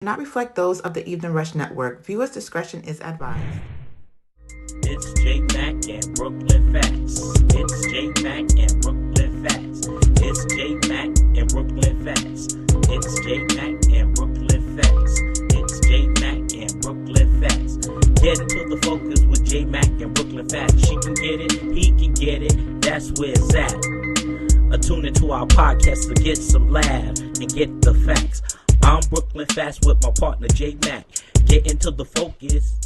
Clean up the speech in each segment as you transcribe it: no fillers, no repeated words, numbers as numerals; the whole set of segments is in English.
not reflect those of the Evening Rush Network. Viewers' discretion is advised. It's J.Mac and Brooklyn Phatz. It's J.Mac and Brooklyn Phatz. It's J.Mac and Brooklyn Phatz. It's J.Mac and Brooklyn Phatz. It's J.Mac and Brooklyn Phatz. Get into the focus with J.Mac and Brooklyn Phatz. She can get it, he can get it, that's where it's at. Tune into our podcast to get some laugh and get the facts. I'm Brooklyn Phatz with my partner J.Mac. Get into the focus.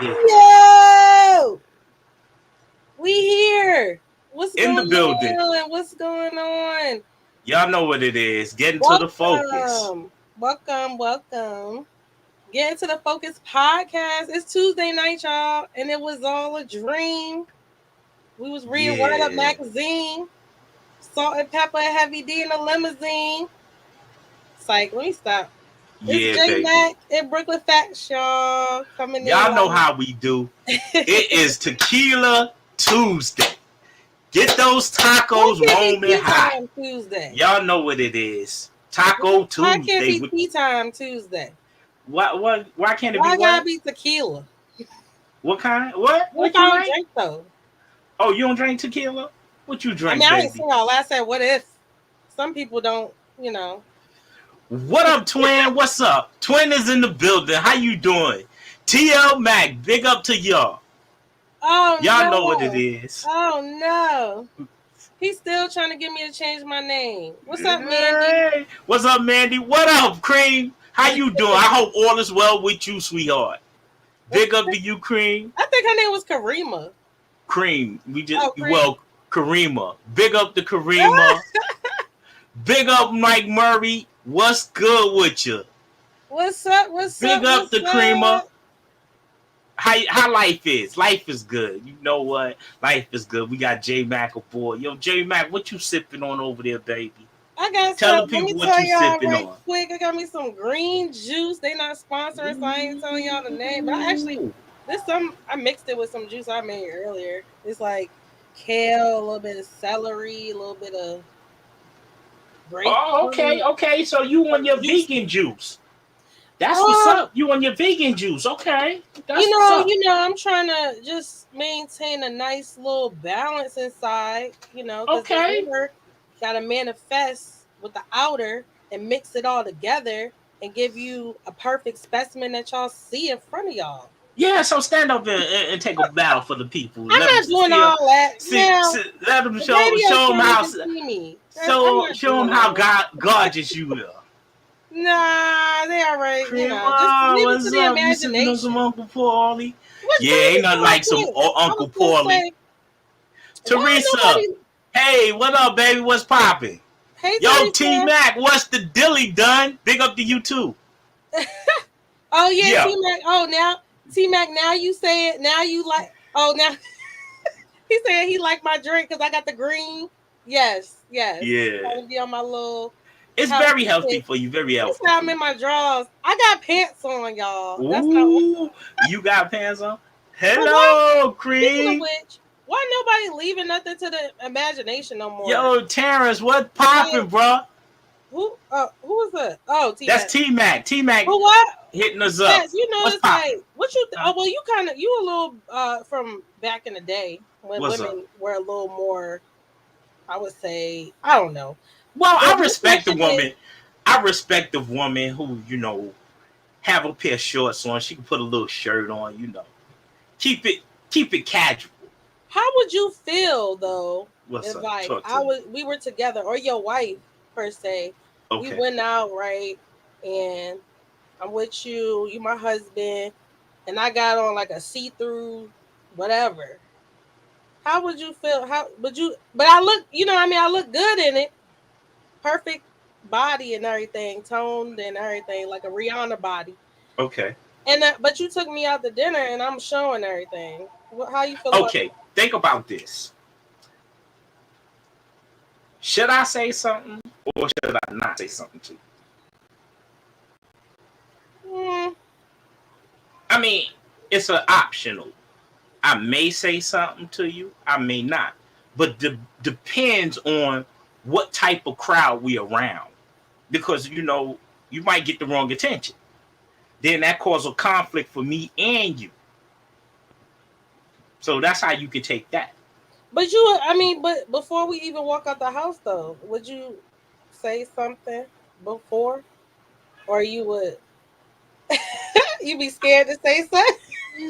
Yo! We here. What's in going the building? on? What's going on? Y'all know what it is. Get into the focus. Welcome. Get into the focus podcast. It's Tuesday night, y'all, and it was all a dream. We was reading Word Up magazine, Salt and Pepper, Heavy D in the limousine. Psych, let me stop. It's J.Mac and Brooklyn Phatz, y'all. Coming in. Y'all know how we do. It is Tequila Tuesday. Get those tacos roaming hot. Tuesday. Y'all know what it is. Taco Tuesday. Why can't it be tea time Tuesday? Why can't it be Why what? gotta be tequila? What kind? What? What you don't drink though? Oh, you don't drink tequila? What you drink, I baby? ain't seen y'all. I said, what if? Some people don't, you know. What up, twin? What's up? Twin is in the building. How you doing? TL Mac, big up to y'all. Oh, y'all know what it is. Oh, no. He's still trying to get me to change my name. What's up, Mandy? Hey. What's up, Mandy? What up, Cream? How you doing? I hope all is well with you, sweetheart. Big up to you, Cream. I think her name was Karima. Cream. Karima. Big up to Karima. Big up, Mike Murray. What's good with you? What's up? Big up to Creamer. How life is? Life is good. You know what? Life is good. We got J.Mac aboard. Yo, J.Mac, what you sipping on over there, baby? I got Tell the people what you sipping on. Quick, I got me some green juice. They not sponsoring, so I ain't telling y'all the name. But I mixed it with some juice I made earlier. It's like kale, a little bit of celery, a little bit of grapefruit. Oh, okay. So you on your vegan juice? That's what's up. You on your vegan juice? Okay. That's I'm trying to just maintain a nice little balance inside. Okay. Got to manifest with the outer and mix it all together and give you a perfect specimen that y'all see in front of y'all. Yeah, so stand up and take a bow for the people. I'm not doing all that. Let them show them how. Show them how gorgeous you are. Nah, they all right. Just leave it to the imagination. You some Uncle Paulie? Ain't nothing like some Uncle Paulie. Teresa, hey, what up, baby? What's popping? Hey, yo, T-Mac, what's the dilly done? Big up to you too. Oh yeah, T-Mac. Oh now, T-Mac. Now you say it. Now you like. Oh now, he said he liked my drink because I got the green. Yes. Yeah. Trying to be on my little. It's very healthy for you. Very healthy. That's how I'm in my drawers. I got pants on, y'all. Ooh, you got pants on? Hello, Cream. Why nobody leaving nothing to the imagination no more? Yo, Terrence, what poppin', bro? Who is that? Oh, T-Mac. That's T-Mac. T-Mac. Who what? Hitting us up. Yes, it's like what you. Well, you a little from back in the day when women were a little more. I would say I don't know. Well, I respect the woman. I respect the woman who, have a pair of shorts on. She can put a little shirt on, Keep it casual. How would you feel though? What's if up? We were together, or your wife per se. Okay. We went out, right? And I'm with you, you my husband, and I got on like a see-through whatever. How would you feel? But I look, I look good in it. Perfect body and everything, toned and everything, like a Rihanna body. Okay. And but you took me out to dinner and I'm showing everything. How you feel? Okay, think about this. Should I say something or should I not say something to you? I mean, it's an optional. I may say something to you. I may not. But depends on what type of crowd we around, because you might get the wrong attention. Then that causes a conflict for me and you. So that's how you can take that. But but before we even walk out the house, though, would you say something before, or you would you be scared to say something?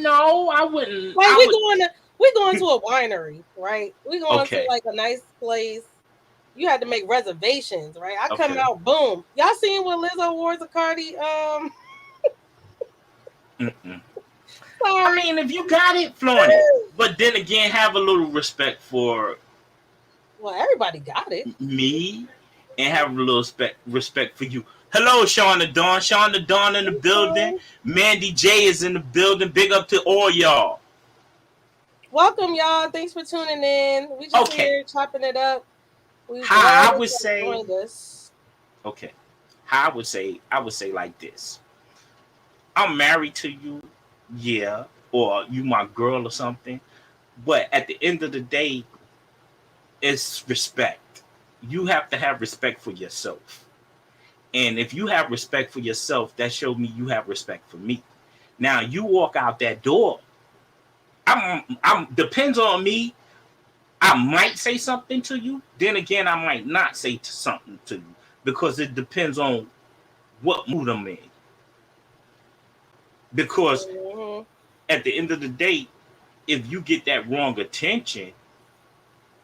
No, I wouldn't. Like I would. we going to a winery, right? We going to Okay. like a nice place. You had to make reservations, right? I come Okay. out, boom. Y'all seen what Lizzo wore to Cardi? Mm-mm. I Sorry. mean, if you got it, flaunt it. But then again, have a little respect for Well, everybody got it. me, and have a little respect for you. Hello, Sean the Dawn. Sean the Dawn in the building. Mandy J is in the building. Big up to all y'all. Welcome, y'all. Thanks for tuning in. We just Okay. here chopping it up. We glad How I that would you say. joined us. Okay. How I would say like this. I'm married to you, yeah, or you my girl or something. But at the end of the day, it's respect. You have to have respect for yourself. And if you have respect for yourself, that shows me you have respect for me. Now you walk out that door. I'm depends on me. I might say something to you. Then again, I might not say something to you because it depends on what mood I'm in. Because Mm-hmm. at the end of the day, if you get that wrong attention,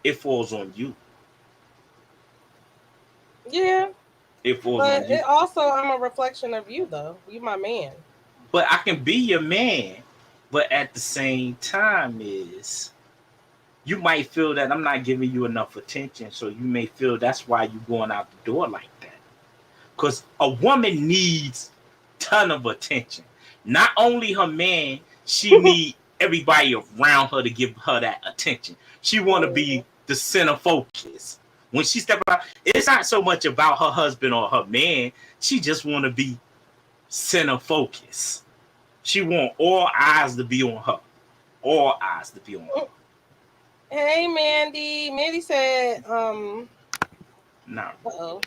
it falls on you. Yeah, It falls but on you. it also I'm a reflection of you, though. You my man. But I can be your man. But at the same time, is you might feel that I'm not giving you enough attention, so you may feel that's why you're going out the door like that. Because a woman needs ton of attention. Not only her man, she need everybody around her to give her that attention. She want to be the center focus. When she step out, it's not so much about her husband or her man. She just want to be center focus. She want all eyes to be on her. All eyes to be on her. Hey, Mandy. Mandy said, Now, uh-oh.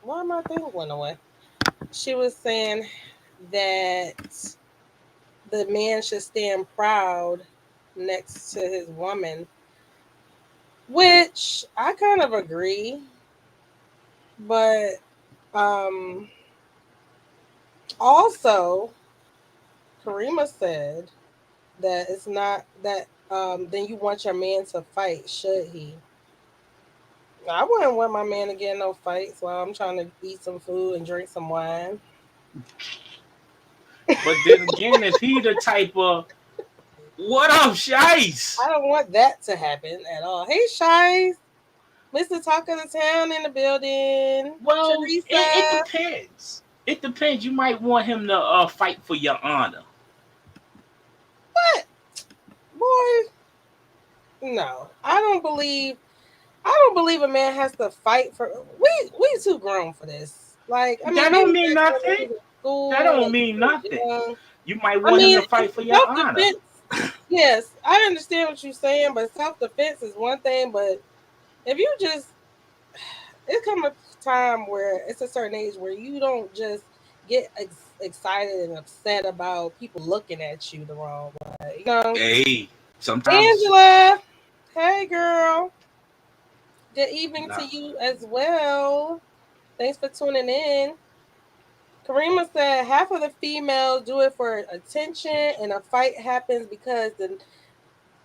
Why my thing went away? She was saying that the man should stand proud next to his woman, which I kind of agree. But also, Karima said that it's not that then you want your man to fight, should he? I wouldn't want my man to get in no fights while I'm trying to eat some food and drink some wine. but then again, if he the type of what up, Shice? I don't want that to happen at all. Hey, Shice, Mr. Talk of the Town in the building. Well, it Teresa. depends. It depends. You might want him to fight for your honor. What? Boy, no. I don't believe a man has to fight for we too grown for this. Like, I mean, That maybe don't mean back when we nothing. was in That school don't and mean we was nothing. young. You might I want him mean, to fight for your self honor. defense. Yes, I understand what you're saying, but self defense is one thing. But if you just, it come a time where it's a certain age where you don't just get excited and upset about people looking at you the wrong way. You know, Hey, sometimes Angela. Hey, girl. Good evening to nah. you as well. Thanks for tuning in. Karima said half of the females do it for attention, and a fight happens because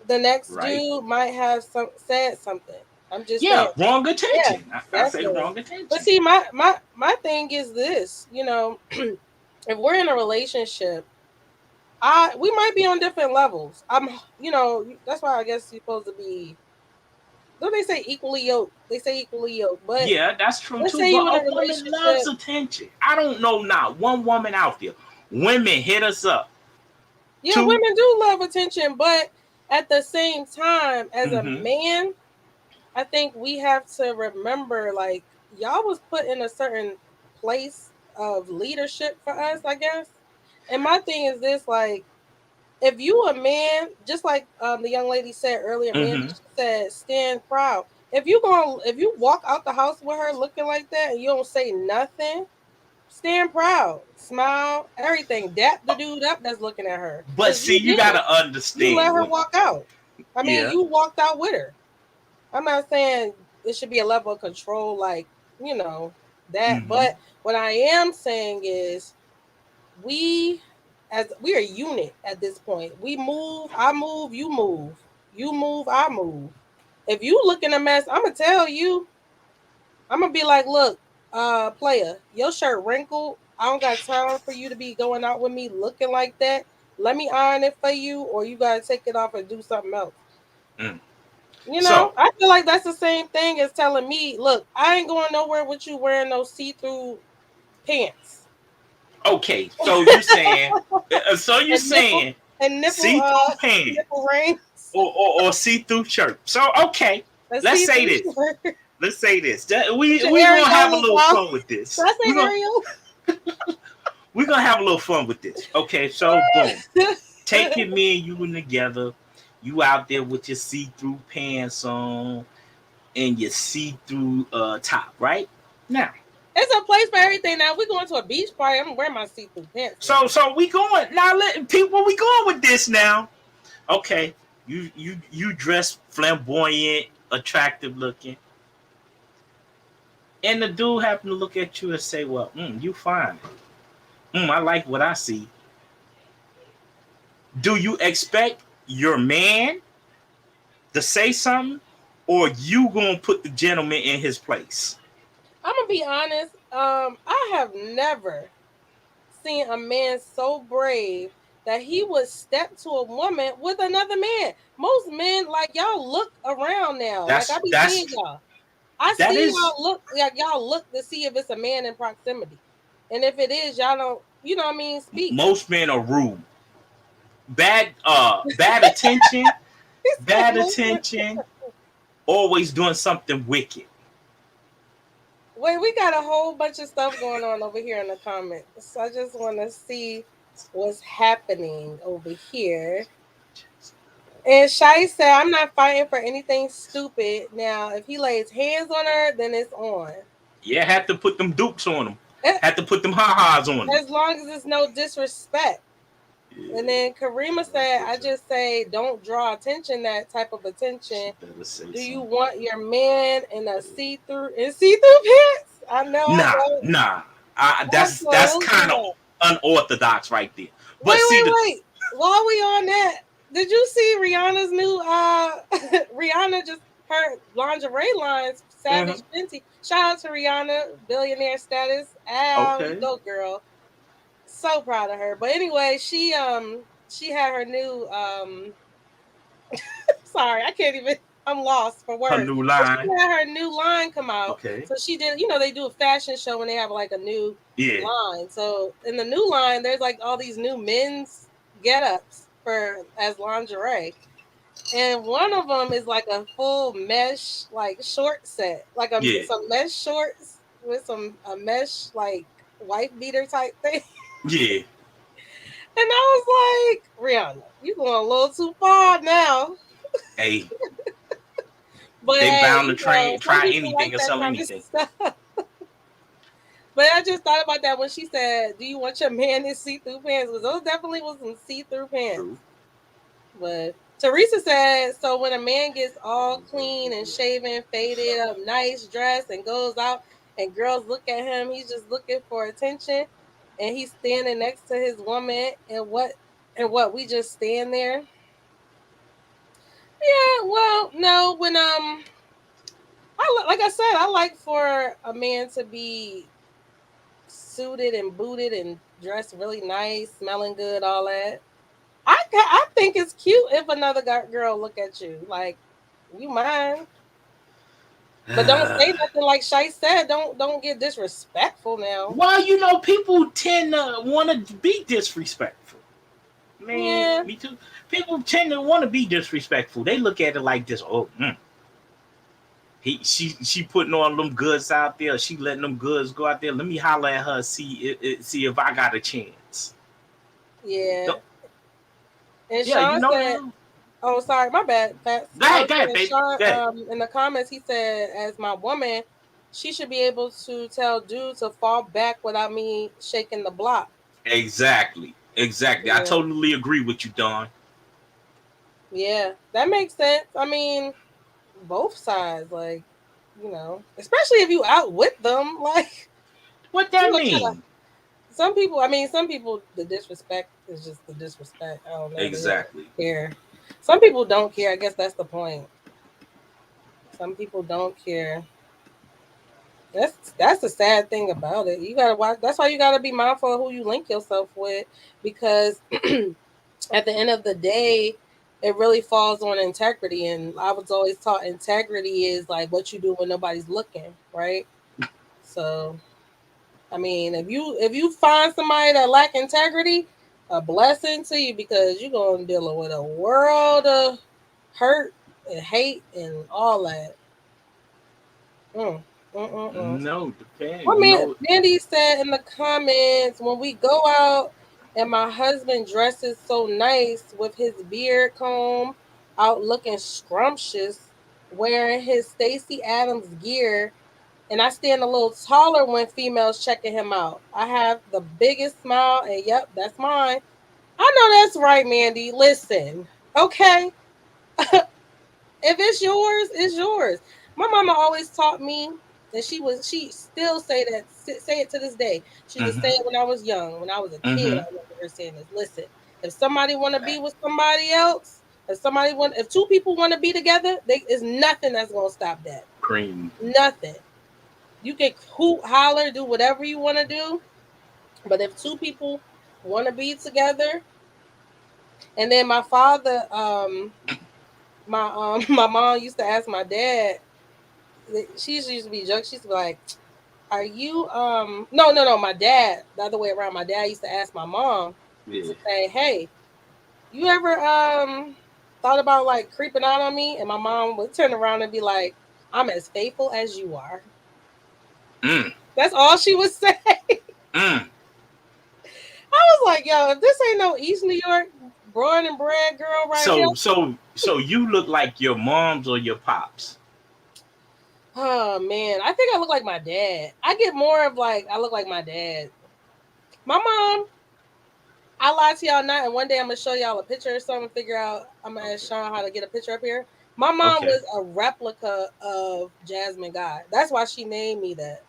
the next Right? dude might have said something. I'm just Yeah, saying. wrong Yeah, attention. I say definitely. wrong But attention. see, my thing is this. If we're in a relationship, we might be on different levels. That's why I guess you're supposed to be. Don't they say equally yoked? They say equally yoked, but Yeah, that's true let's too. say But you in a a woman loves relationship. attention. I don't know not one woman out there. Women hit us up. Yeah, Two. women do love attention, but at the same time, as a Mm-hmm. man, I think we have to remember, like, y'all was put in a certain place of leadership for us, I guess. And my thing is this, like, if you a man, just like the young lady said earlier, Mandy, Mm-hmm. she said, stand proud. if you walk out the house with her looking like that and you don't say nothing, stand proud, smile, everything. Dap the dude up that's looking at her. But Because see, you you did it. gotta You let understand her what. walk out. I mean, Yeah. you walked out with her. I'm not saying it should be a level of control like, you know, that. Mm-hmm. But what I am saying is we we are a unit at this point. We move, I move, you move. You move, I move. If you looking a mess, I'm gonna tell you. I'm gonna be like, look, player, your shirt wrinkled. I don't got time for you to be going out with me looking like that. Let me iron it for you, or you gotta take it off and do something else. Mm. You know, So I feel like that's the same thing as telling me, look, I ain't going nowhere with you wearing those see-through pants. okay, so you're saying, and nipple and nipple see-through pants nipple rings. or see-through shirt. So okay, A let's say see-through this. shirt. Let's say this. That With your we gonna have a areolas little out. fun with Did this. I say Ariel? We're gonna have a little fun with this. Okay, so boom. Taking me and you in together. You out there with your see-through pants on and your see-through top, right? Now. It's a place for everything now. We going to a beach party. I'm wearing my see-through pants now. So we going now. Let people we going with this now. Okay, you dress flamboyant, attractive looking, and the dude happen to look at you and say, "Well, you fine. I like what I see." Do you expect your man to say something, or you gonna put the gentleman in his place? I'm gonna be honest. I have never seen a man so brave that he would step to a woman with another man. Most men, like y'all, look around now. Like I That's be seeing that's y'all. I that see is y'all look. Like y'all look to see if it's a man in proximity, and if it is, y'all don't. You know what I mean? Speak. most men are rude. Bad attention, bad attention, always doing something wicked. Wait, we got a whole bunch of stuff going on over here in the comments. So I just want to see what's happening over here. And Shai said, I'm not fighting for anything stupid. Now, if he lays hands on her, then it's on. Yeah, had to put them dukes on them. Had to put them ha-has on them. As long as it's no disrespect. Yeah. And then Karima said, I just say, don't draw attention, that type of attention. Do you want your man in a see-through pants? I know. Nah. That's kind of unorthodox right there. But see Wait. While we on that, did you see Rihanna's new Rihanna just her lingerie lines, Savage Fenty. Shout out to Rihanna, billionaire status. Ow, you go girl. So proud of her. But anyway, she had her new sorry, I can't even I'm lost for words. Her new line. She had her new line come out. Okay. So she did, they do a fashion show when they have like a new line. So in the new line, there's like all these new men's get-ups as lingerie. And one of them is like a full mesh like short set. Like some mesh shorts with a mesh like wife beater type thing. Yeah. And I was like, Rihanna, you going a little too far now. Hey. But they bound to try anything like or sell anything. But I just thought about that when she said, do you want your man in see-through pants? Because those definitely was some see-through pants. True. But Teresa said, so when a man gets all clean and shaven, faded up, nice dress, and goes out and girls look at him, he's just looking for attention. And he's standing next to his woman and what we just stand there. Yeah, well, no, when like I said, I like for a man to be suited and booted and dressed really nice, smelling good, all that. I think it's cute if another girl look at you like, you mine. But don't say nothing like Shai said. Don't get disrespectful now. Well, people tend to want to be disrespectful. Man, me too. People tend to want to be disrespectful. They look at it like this. Oh, she putting on them goods out there. She letting them goods go out there. Let me holler at her. See if I got a chance. Yeah. And yeah, Sean said, Oh, sorry, my bad. Phatz. Go ahead, baby. Go ahead. In the comments, he said, "As my woman, she should be able to tell dude to fall back without me shaking the block." Exactly. I Yeah. totally agree with you, Don. Yeah, that makes sense. I mean, both sides, like, especially if you out with them, like, What you that gonna try to. mean? Some people, the disrespect is just the disrespect. I don't know. They don't Exactly. care. Some people don't care. I guess that's the point. Some people don't care. That's the sad thing about it. You gotta watch. That's why you gotta be mindful of who you link yourself with, because at the end of the day, it really falls on integrity. And I was always taught integrity is like what you do when nobody's looking, right? So, I mean, if you find somebody that lack integrity, a blessing to you, because you're gonna deal with a world of hurt and hate and all that. Mm, No, Well, depend. man, Mandy said in the comments, when we go out and my husband dresses so nice with his beard comb out looking scrumptious, wearing his Stacey Adams gear, and I stand a little taller when females checking him out. I have the biggest smile, and yep, that's mine. I know that's right, Mandy. Listen, okay, if it's yours, it's yours. My mama always taught me, and she still say it to this day. She used to say it when I was young, when I was a kid. I remember her saying this. Listen, if somebody want to be with somebody else, if two people want to be together, there's nothing that's gonna stop that. Cream. Nothing. You can hoot, holler, do whatever you want to do, but if two people want to be together, and then my father, my mom used to ask my dad. She used to be joking. She used to be like, "Are you no, my dad, the other way around. My dad used to ask my mom Yeah. to say, "Hey, you ever thought about like creeping out on me?" And my mom would turn around and be like, "I'm as faithful as you are." That's all she would say. I was like, "Yo, if this ain't no East New York born and bred girl right here." So you look like your mom's or your pops? Oh man, I think I look like my dad. I get more of like I look like my dad. My mom, I lied to y'all not, and one day I'm gonna show y'all a picture or something. Figure out. I'm gonna ask Sean how to get a picture up here. My mom was a replica of Jasmine Guy. That's why she named me that.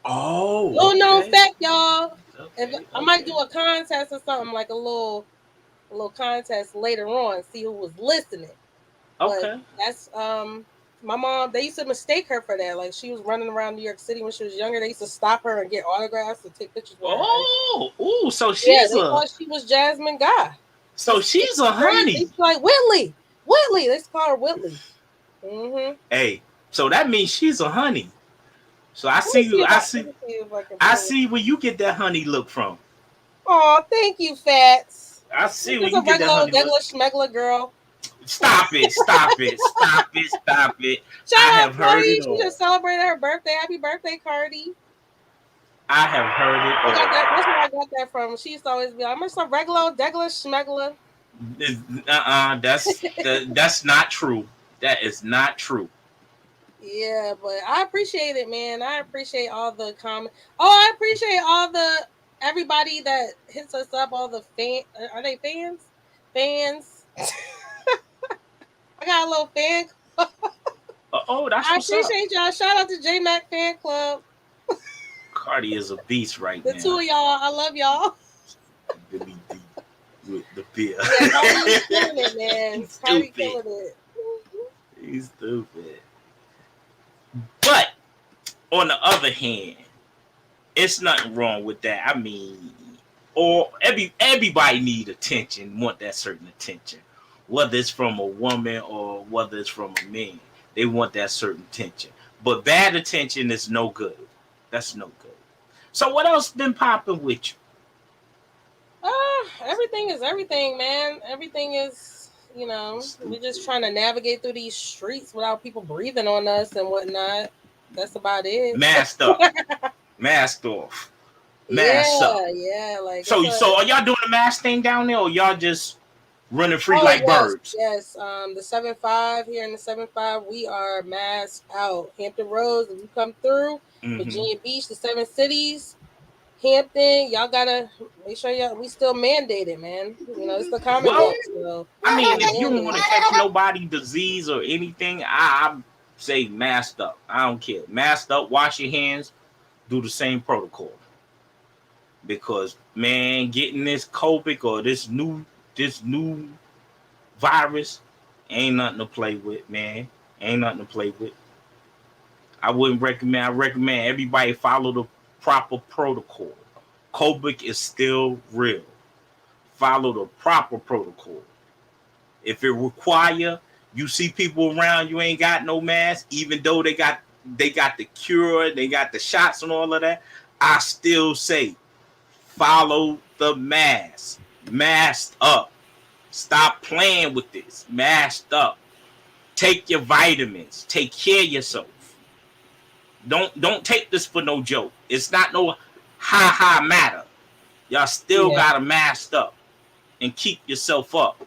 Oh, Little known okay. fact, y'all. If Okay, I might do a contest or something, like a little contest later on, see who was listening. But okay. that's my mom. They used to mistake her for that. Like she was running around New York City when she was younger. They used to stop her and get autographs and take pictures with her. Oh, ooh, so Yeah, she's they a thought she was Jasmine Guy. so she's a Crazy. They honey. used to like Whitley. They used to call her Whitley. Mm-hmm. Hey, so that means she's a honey. So Let me see if I can I pull it. see where you get that honey look from. Oh, thank you, Phatz. I I'm see where just a you get that regular honey look. degular schmegler girl. Stop it, stop it, stop it, stop it. I Shout out have heard Cardi. it She all. just celebrated her birthday. Happy birthday, Cardi. I have heard it I got that. all. That's where I got that from. She used to always be like, I'm just a regular degular schmegler. That's not true. That is not true. Yeah, but I appreciate it, man. I appreciate all the comments. Oh, I appreciate all the everybody that hits us up. All the are they fans? Fans. I got a little fan. Oh, that's I what's up. appreciate y'all. Shout out to J.Mac fan club. Cardi is a beast right The two now. of y'all. I love y'all. Billy D with the beer. Yeah, Cardi killing it, man. He's Cardi stupid. killing it. He's stupid. But on the other hand, it's nothing wrong with that. I mean, or everybody need attention, want that certain attention, whether it's from a woman or whether it's from a man. They want that certain attention. But bad attention is no good. That's no good. So what else been popping with you? Everything is everything, man. Everything is, we're just trying to navigate through these streets without people breathing on us and whatnot. That's about it. Masked up, masked off, masked up. Yeah. Like So are y'all doing the mask thing down there, or y'all just running free like yes, birds. yes. The 7-5 here in the 7-5, we are masked out. Hampton Roads, if you come through, Virginia Beach, the 7 cities, Hampton, y'all gotta make sure we still mandated, man. You know, it's the Well, Commonwealth, so I mean, if you don't want to mandated. catch nobody disease or anything, I say masked up. I don't care. Masked up, wash your hands, do the same protocol. Because man, getting this COVID or this new virus ain't nothing to play with, man. Ain't nothing to play with. I wouldn't recommend. I recommend everybody follow the proper protocol. COVID is still real. Follow the proper protocol. If it require, you see people around you ain't got no mask, even though they got the cure, they got the shots and all of that. I still say follow the mask. Masked up. Stop playing with this. Masked up. Take your vitamins. Take care of yourself. Don't take this for no joke. It's not no ha matter. Y'all still gotta mask up and keep yourself up.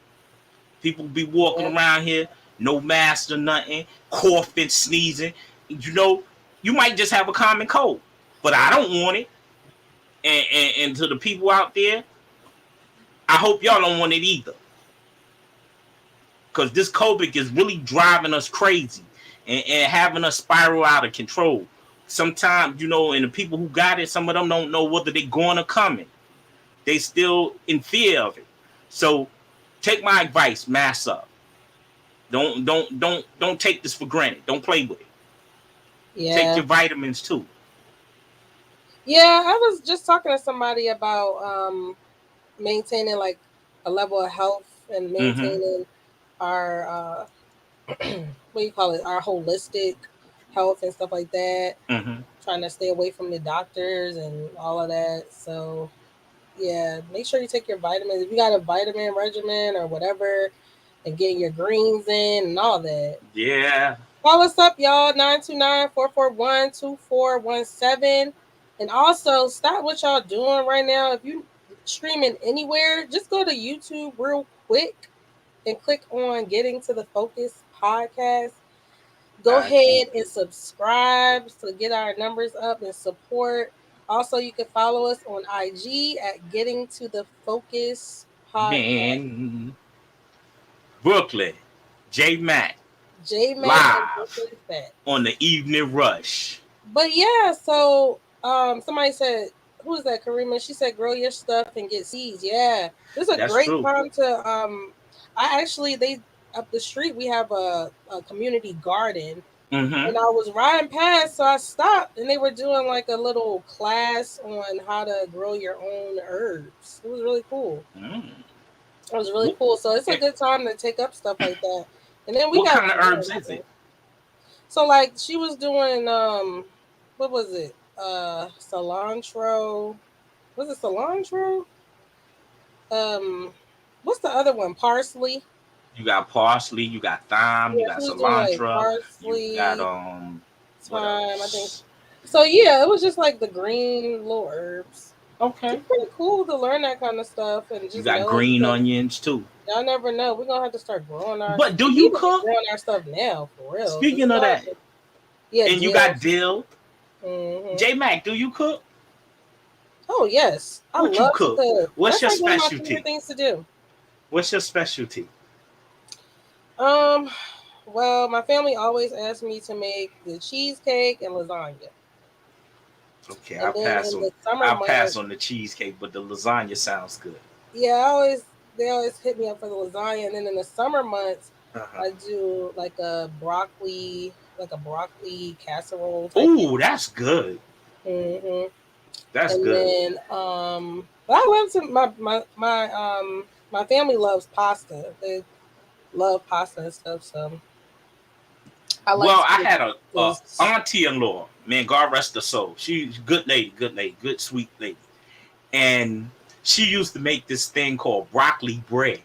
People be walking around here, no mask or nothing, coughing, sneezing. You know, you might just have a common cold, but I don't want it. And to the people out there, I hope y'all don't want it either. Because this COVID is really driving us crazy and having us spiral out of control. Sometimes, you know, and the people who got it, some of them don't know whether they're going or coming. They still in fear of it. So take my advice, mask up. Don't take this for granted. Don't play with it. Yeah. Take your vitamins too. Yeah, I was just talking to somebody about maintaining like a level of health and maintaining our what do you call it? Our holistic health and stuff like that. Trying to stay away from the doctors and all of that. So yeah, make sure you take your vitamins. If you got a vitamin regimen or whatever, and getting your greens in and all that. Yeah. Call us up, y'all, 929-441-2417. And also, stop what y'all doing right now. If you streaming anywhere, just go to YouTube real quick and click on Getting to the Focus podcast. Go ahead and subscribe to get our numbers up and support. Also, you can follow us on IG at Getting to the Focus podcast. Man. Bklyn, J.Mac, live on the Evening Rush. But yeah, so somebody said, who is that, Karima? She said, grow your stuff and get seeds. Yeah, this is a great time to they up the street we have a community garden, and I was riding past, so I stopped, and they were doing like a little class on how to grow your own herbs. It was really cool. It was really cool. So it's a good time to take up stuff like that. And then what kind of herbs is it? So like she was doing what was it? Cilantro. Was it cilantro? What's the other one? Parsley. You got parsley, you got thyme, you got cilantro, parsley, you got thyme, I think. So yeah, it was just like the green little herbs. Okay. It's pretty cool to learn that kind of stuff, and just you got green onions too. Y'all never know. We're gonna have to start growing our. But do you cook? Growing our stuff now, for real. Speaking of that, yeah, and you got dill. J.Mac, do you cook? Oh yes, I love you cook. To cook. What's That's your like specialty? One of my favorite things to do. What's your specialty? Well, my family always asks me to make the cheesecake and lasagna. Okay, I'll pass on the cheesecake, but the lasagna sounds good. Yeah, they always hit me up for the lasagna, and then in the summer months, I do like a broccoli casserole. Ooh, that's good. That's and good. And then, but I love to my family loves pasta. They love pasta and stuff, so. I had a auntie-in-law, man, God rest her soul. She's a good lady, good sweet lady. And she used to make this thing called broccoli bread.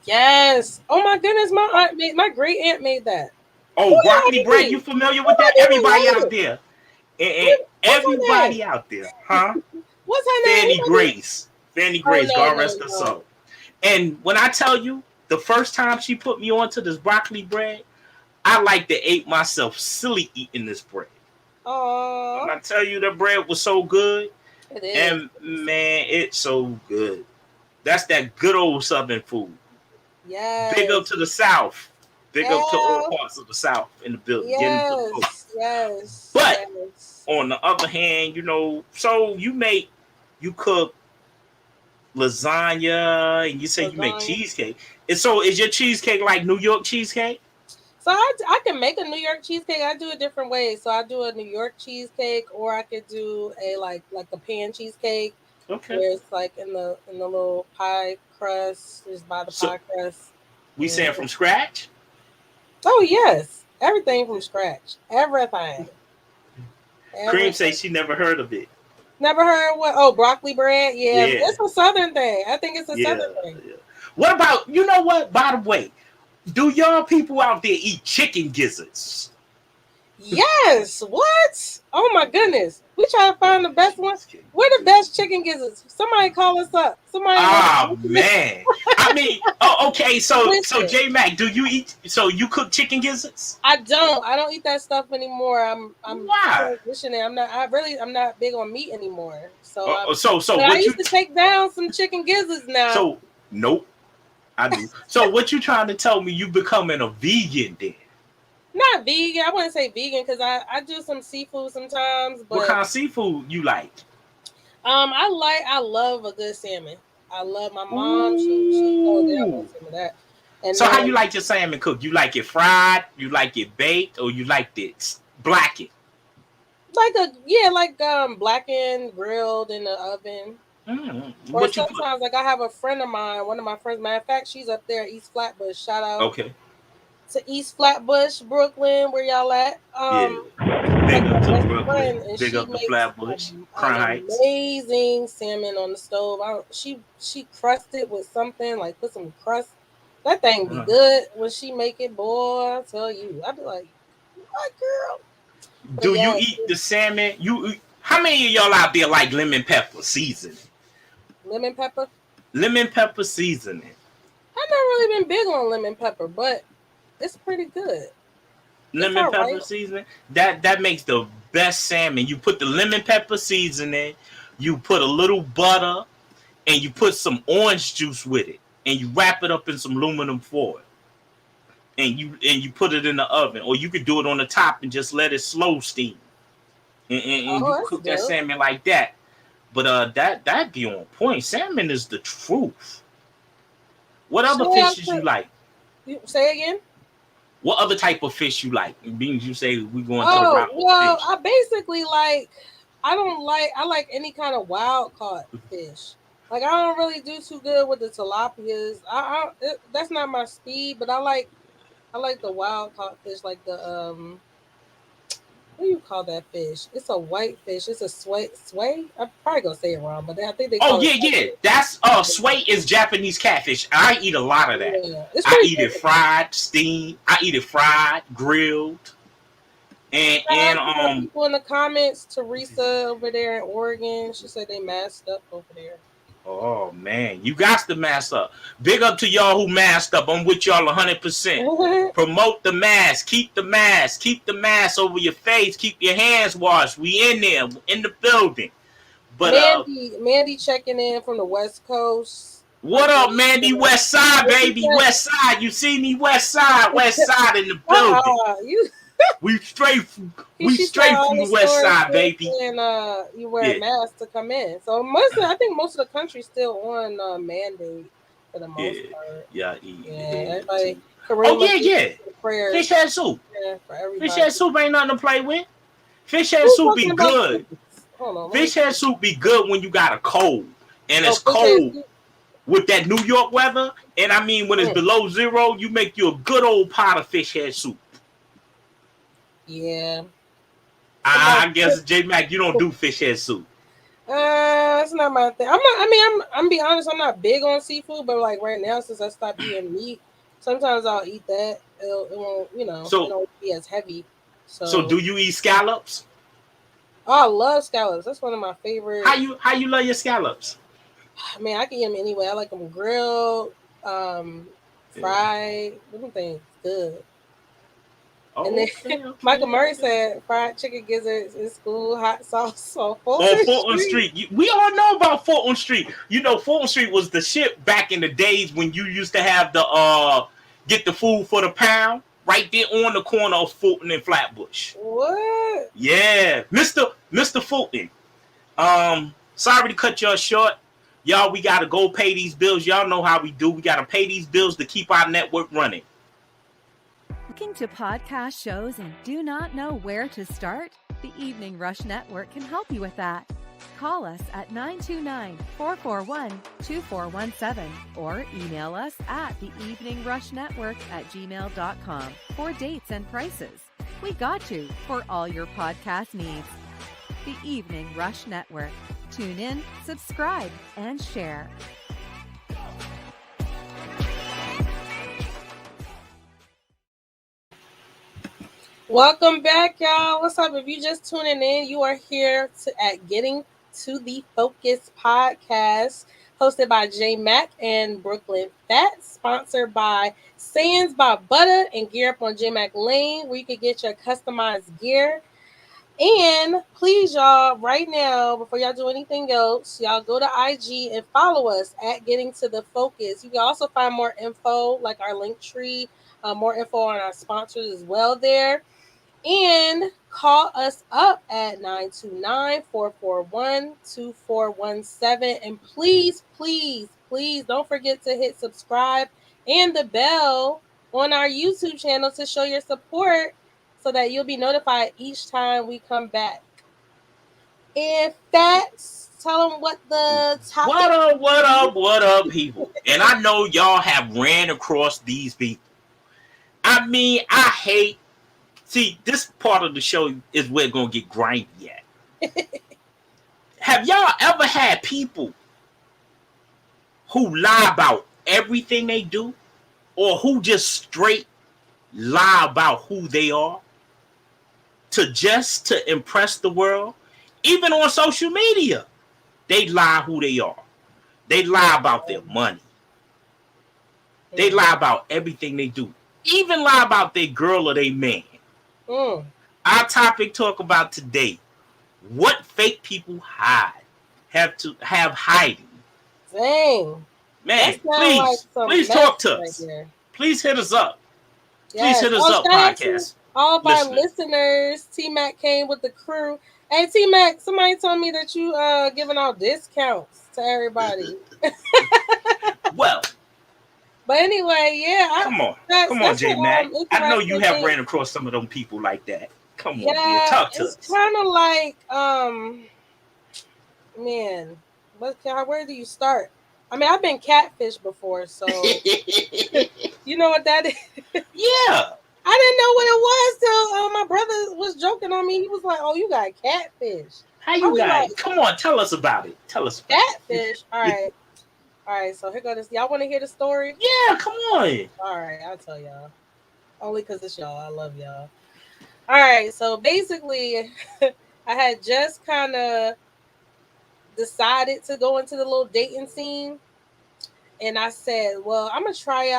Yes. Oh my goodness, my great aunt made that. Oh, broccoli bread, you familiar with that? Everybody out there. Everybody out there, huh? What's her name? Fanny Grace, God rest her soul. And when I tell you, the first time she put me onto this broccoli bread, I like to ate myself silly eating this bread. Oh, When I tell you the bread was so good, it is. and man, it's so good. That's that good old Southern food. Big up Yes. to the South. Big up to all L. parts of the South in the building. Getting to the coast. Yes. But Yes. on the other hand, so you cook lasagna and you say you make Lasagna. cheesecake. And so is your cheesecake like New York cheesecake? So I can make a New York cheesecake. I do it different ways. So I do a New York cheesecake, or I could do a like a pan cheesecake, Okay. where it's like in the little pie crust, just by the So pie crust. we And, saying from scratch? oh yes, everything from scratch. Everything. Cream Everything. say she never heard of it. Never heard what? Oh, broccoli bread. Yeah, Yeah. it's a Southern thing. I think it's a Yeah. Southern thing. Yeah. What about, you know what? By the way, do y'all people out there eat chicken gizzards? Yes. What? Oh my goodness. We try to find the best one. We're the best chicken gizzards. Somebody call us up. Somebody. Oh man. I mean, okay. So Listen. J.Mac, do you eat? So you cook chicken gizzards? I don't eat that stuff anymore. I'm Why? transitioning. I'm not big on meat anymore. So So but I what you? used to take down some chicken gizzards now. So nope, I do. So what you trying to tell me? You becoming a vegan then? Not vegan. I wouldn't say vegan because I do some seafood sometimes. But What kind of seafood you like? I love a good salmon. I love my mom. She goes down on some of that. And So how then you like your salmon cooked? You like it fried? You like it baked? Or you like it blackened? like blackened, grilled in the oven. Or What you sometimes, like I have a friend of mine, one of my friends. Matter of fact, she's up there at East Flatbush. Shout out Okay. to East Flatbush, Bklyn, where y'all at? Yeah. Big Like up my to best Brooklyn. friend, and Big she up to makes Flatbush. Crown an Heights. amazing salmon on the stove. She crusted with something, like put some crust. That thing be good when she make it, boy. I tell you, I be like, what, girl? Do you Yes, eat the salmon? How many of y'all out there like lemon pepper seasoning? lemon pepper. Lemon pepper seasoning. I've never really been big on lemon pepper, but it's pretty good. Lemon pepper seasoning. That makes the best salmon. You put the lemon pepper seasoning, you put a little butter, and you put some orange juice with it, and you wrap it up in some aluminum foil, and you put it in the oven, or you could do it on the top and just let it slow steam, and you cook that salmon like that. But that'd be on point. Salmon is the truth. What other fishes you like? Say again. What other type of fish you like? Being you say we going to the route of fish. I basically like. I like any kind of wild caught fish. Like I don't really do too good with the tilapias. That's not my speed, but I like the wild caught fish, like the what do you call that fish? It's a white fish. It's a sway. I'm probably gonna say it wrong, but I think they call it. Yeah. That's sway is Japanese catfish. I eat a lot of that. Yeah, I eat it fried, steamed. I eat it fried, grilled. And people in the comments, Teresa over there in Oregon, she said they masked up over there. Oh man, you got to mask up. Big up to y'all who masked up. I'm with y'all 100%. Promote the mask. Keep the mask. Keep the mask over your face. Keep your hands washed. We in there, in the building. But Mandy checking in from the West Coast. What up, Mandy? West Side, baby. West Side. You see me? West Side. West Side in the building. We straight from the West Side, baby. And you wear a mask to come in. So I think most of the country's still on mandate for the most part. Yeah. Everybody. Prayers. Fish head soup. Yeah, for everybody. Fish head soup ain't nothing to play with. Fish head soup be good. Fish head soup be good when you got a cold, and it's cold with that New York weather. And I mean, when it's below zero, you make you a good old pot of fish head soup. Yeah. I guess J.Mac, you don't do fish head soup. It's not my thing. I'm be honest, I'm not big on seafood, but like right now, since I stopped eating meat, sometimes I'll eat that. It won't, it won't be as heavy. So do you eat scallops? Oh, I love scallops. That's one of my favorite. How you love your scallops? Man, I can eat them anyway. I like them grilled, fried. Them things good. And then Michael Murray said fried chicken gizzards in school, hot sauce on Fulton Street. We all know about Fulton Street. You know, Fulton Street was the shit back in the days when you used to have the get the food for the pound right there on the corner of Fulton and Flatbush. What? Yeah, Mr. Fulton. Sorry to cut y'all short. Y'all, we gotta go pay these bills. Y'all know how we do. We gotta pay these bills to keep our network running. Looking to podcast shows and do not know where to start? The Evening Rush Network can help you with that. Call us at 929-441-2417 or email us at theeveningrushnetwork@gmail.com for dates and prices. We got you for all your podcast needs. The Evening Rush Network. Tune in, subscribe, and share. Welcome back, y'all. What's up? If you just tuning in, you are here at Getting to the Focus podcast, hosted by J.Mac and Bklyn Phatz, sponsored by Sands by Butter and Gear Up on J.Mac Lane, where you can get your customized gear. And please, y'all, right now, before y'all do anything else, y'all go to IG and follow us at Getting to the Focus. You can also find more info, like our link tree, more info on our sponsors as well there. And call us up at 929-441-2417. And please, please, please don't forget to hit subscribe and the bell on our YouTube channel to show your support so that you'll be notified each time we come back. And Phatz, tell them what the topic is. What up, people? And I know y'all have ran across these people. I mean, see, this part of the show is where it's going to get grindy at. Have y'all ever had people who lie about everything they do, or who just straight lie about who they are to impress the world? Even on social media, they lie who they are. They lie about their money. They lie about everything they do. Even lie about their girl or their man. Our topic talk about today: what fake people have hiding. Dang, man! Please talk to us. Right, please hit us up. Yes. Please hit us up, podcast. All of our listeners. T-Mac came with the crew. Hey, T-Mac, somebody told me that you giving out discounts to everybody. Well. But anyway, yeah. Come on, J.Mac. I know you have ran across some of them people like that. Come on, man, talk to us. It's kind of like, man, where do you start? I mean, I've been catfished before, so you know what that is? Yeah. I didn't know what it was till my brother was joking on me. He was like, "Oh, you got catfish." How you got it? Come on, tell us about it. Catfish. All right. All right, so here goes. Y'all want to hear the story? Yeah, come on. All right, I'll tell y'all. Only because it's y'all. I love y'all. All right, so basically, I had just kind of decided to go into the little dating scene. And I said, well, I'm going to try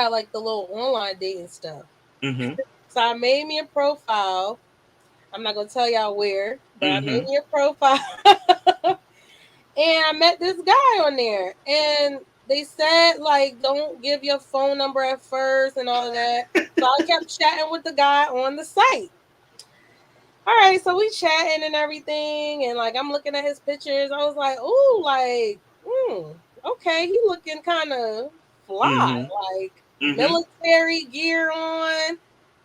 like the little online dating stuff. Mm-hmm. So I made me a profile. I'm not going to tell y'all where, but I made me a profile. And I met this guy on there, and they said, like, don't give your phone number at first and all of that. So I kept chatting with the guy on the site. All right, so we chatting and everything, and, like, I'm looking at his pictures. I was like, ooh, like, okay, he looking kind of fly, like military gear on,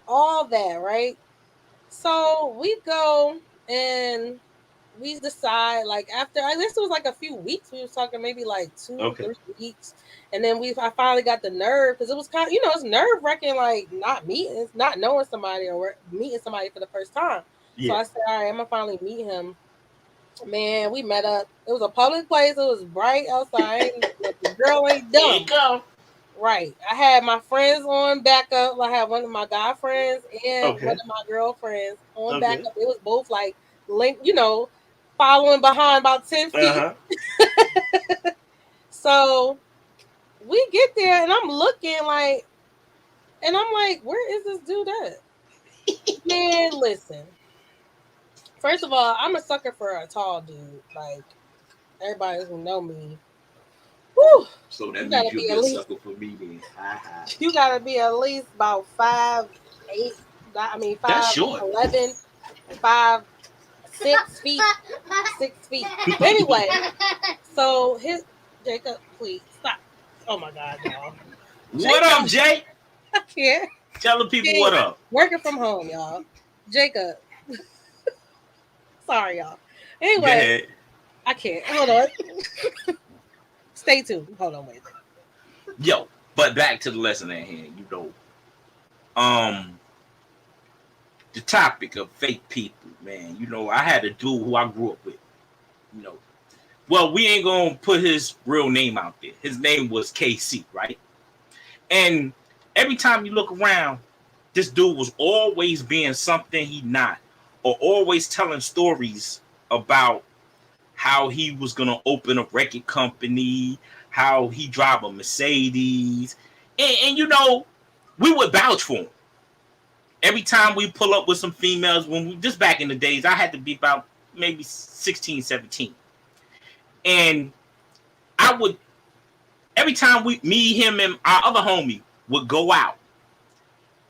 all that, right? So we go and we decide, like, after, I guess it was like a few weeks. We was talking maybe like 2 3 weeks. And then I finally got the nerve, because it was kind of, it's nerve wracking, like not knowing somebody or meeting somebody for the first time. Yeah. So I said, all right, I'm going to finally meet him. Man, we met up. It was a public place. It was bright outside. The girl ain't dumb. There you go. Right. I had my friends on backup. I had one of my guy friends and one of my girlfriends on backup. It was both like linked, following behind about 10 feet. So we get there, and I'm looking like, and I'm like, where is this dude at? Man, listen. First of all, I'm a sucker for a tall dude. Like, everybody who know me. Whew, so that means you'll be a sucker for me then. You gotta be at least about 5'8". I mean, That's short. 5'11", 5'6" feet, 6 feet. Anyway, so Jacob, please stop. Oh my God, y'all. What up, Jay? I can't. Tell the people what up. Working from home, y'all. Jacob. Sorry, y'all. Anyway, I can't. Hold on. Stay tuned. Hold on, wait. Yo, but back to the lesson at hand. The topic of fake people, man. I had a dude who I grew up with. Well, we ain't gonna put his real name out there. His name was KC, right? And every time you look around, this dude was always being something he not, or always telling stories about how he was gonna open a record company, how he drive a Mercedes, and we would vouch for him. Every time we pull up with some females, just back in the days, I had to be about maybe 16, 17. And I would, every time me, him, and our other homie would go out.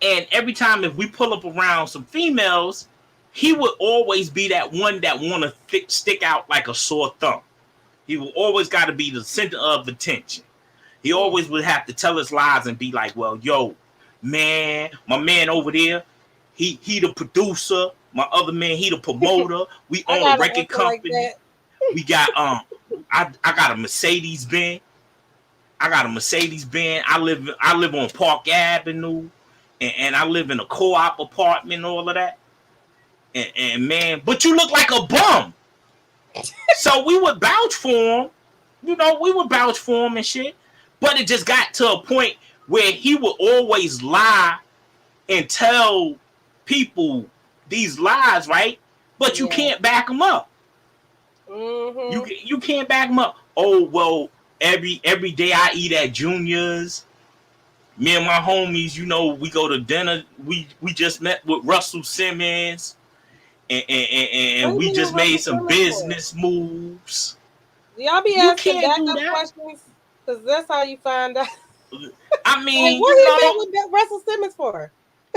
And every time if we pull up around some females, he would always be that one that want to stick out like a sore thumb. He would always got to be the center of attention. He always would have to tell his lies and be like, well, yo, man, my man over there, he the producer. My other man, he the promoter. We own a record company. Like we got I got a Mercedes Benz. I live on Park Avenue, and I live in a co-op apartment and all of that. And man, but you look like a bum. So we would vouch for him. We would vouch for him and shit. But it just got to a point where he would always lie and tell people these lies, right? But you can't back them up. Mm-hmm. You can't back them up. Oh, well, every day I eat at Junior's. Me and my homies, we go to dinner. We just met with Russell Simmons. And we just made some business moves. Do y'all be asking backup questions? Because that's how you find out. I mean, like, what you met with Russell Simmons for?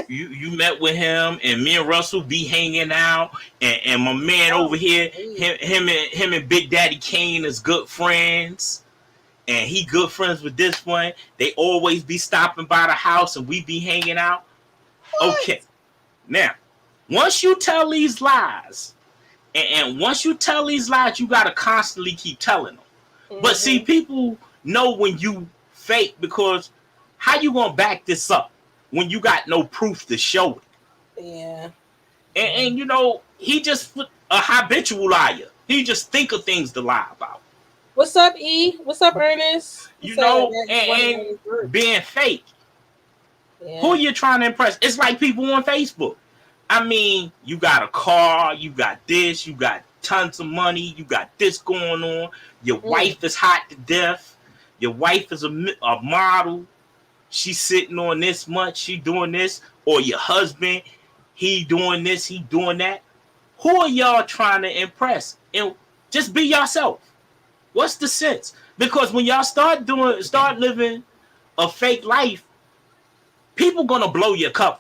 You met with him, and me and Russell be hanging out, and my man over here, him and Big Daddy Kane is good friends, and he good friends with this one. They always be stopping by the house, and we be hanging out. What? Okay, now once you tell these lies, and once you tell these lies, you gotta constantly keep telling them. Mm-hmm. But see, people know when you fake, because how you gonna back this up when you got no proof to show it? Yeah. And he just a habitual liar. He just think of things to lie about. What's up, E? What's up, Ernest? And being fake. Yeah. Who you trying to impress? It's like people on Facebook. I mean, you got a car, you got this, you got tons of money, you got this going on. Your wife is hot to death. Your wife is a model. She's sitting on this much, she doing this. Or your husband, he doing this, he doing that. Who are y'all trying to impress? And just be yourself. What's the sense? Because when y'all start living a fake life, people gonna blow your cover.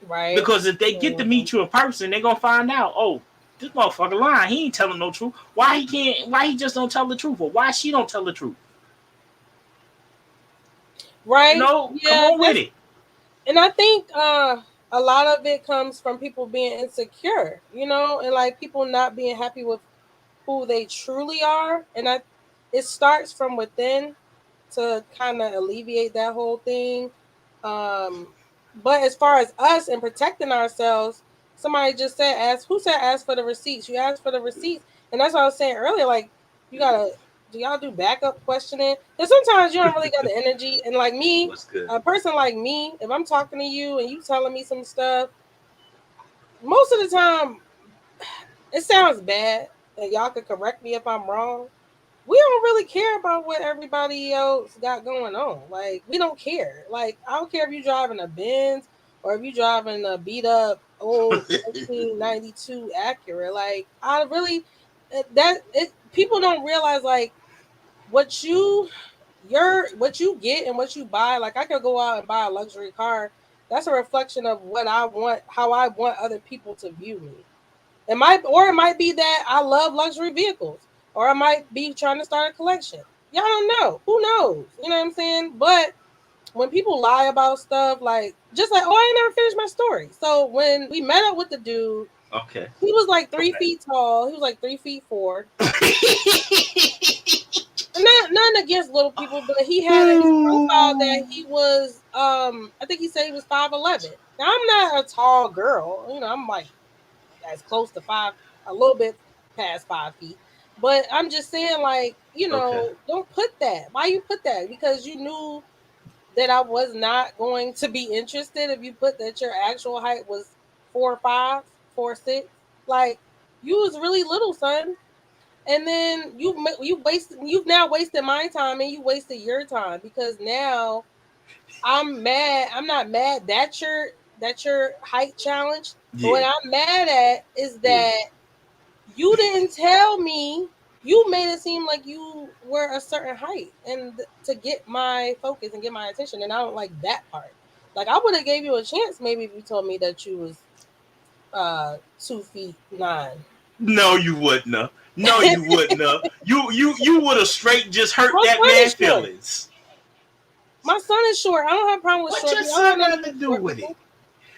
Right. Because if they get to meet you in person, they're gonna find out, oh, this motherfucker lying. He ain't telling no truth. Why he just don't tell the truth? Or why she don't tell the truth? Right. Come on with it. And I think a lot of it comes from people being insecure, and like people not being happy with who they truly are. And it starts from within to kind of alleviate that whole thing. But as far as us and protecting ourselves, somebody just said, ask for the receipts. You ask for the receipts. And that's what I was saying earlier. Like, do y'all do backup questioning? Because sometimes you don't really got the energy. And like me, a person like me, if I'm talking to you and you telling me some stuff, most of the time, it sounds bad. And y'all could correct me if I'm wrong. we don't really care about what everybody else got going on. Like, we don't care. Like, I don't care if you driving a Benz or if you driving a beat up old 1992 Acura. Like, I really people don't realize like what you get and what you buy. Like, I could go out and buy a luxury car. That's a reflection of what I want, how I want other people to view me. It might be that I love luxury vehicles, or I might be trying to start a collection. Y'all don't know. Who knows? You know what I'm saying? But when people lie about stuff, like, just like, oh, I ain't never finished my story. So when we met up with the dude, okay, he was like 3 feet tall. He was like 3'4". Nothing against little people, but he had his profile that he was, I think he said he was 5'11". Now, I'm not a tall girl. You know, I'm like as close to 5, a little bit past 5 feet. But I'm just saying, like, you know, don't put that. Why you put that? Because you knew that I was not going to be interested if you put that your actual height was 4'5", 4'6". Like, you was really little, son. And then you've now wasted my time and you wasted your time, because now I'm mad. I'm not mad that your height challenge. But what I'm mad at is that you didn't tell me. You made it seem like you were a certain height and to get my focus and get my attention. And I don't like that part. Like, I would have gave you a chance maybe if you told me that you was 2'9". No, you wouldn't have. No, you wouldn't have. You would have straight just hurt that man's feelings. My son is short. I don't have a problem with short. What your son got to do with it?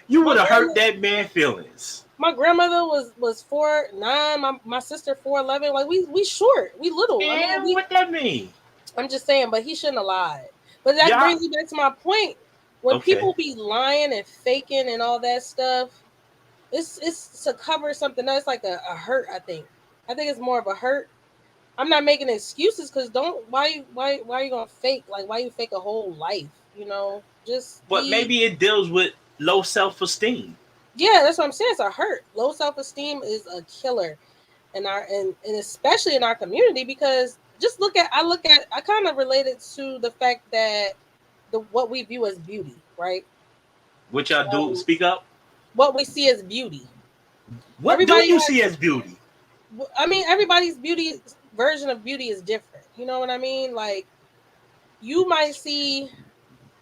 You would have hurt that man's feelings. My grandmother was 4'9". My sister 4'11". Like, we short. We little. And what that mean? I'm just saying, but he shouldn't have lied. But that brings me back to my point. When people be lying and faking and all that stuff, it's to cover something else, like a hurt. I think it's more of a hurt. I'm not making excuses, because why you gonna fake? Like, why you fake a whole life? You know, But maybe it deals with low self-esteem. Yeah, that's what I'm saying. It's a hurt. Low self-esteem is a killer in and especially in our community, because I kind of related to the fact that what we view as beauty, right? What y'all do? Speak up. What we see as beauty. What do you see as beauty? I mean, everybody's version of beauty is different. You know what I mean? Like, you might see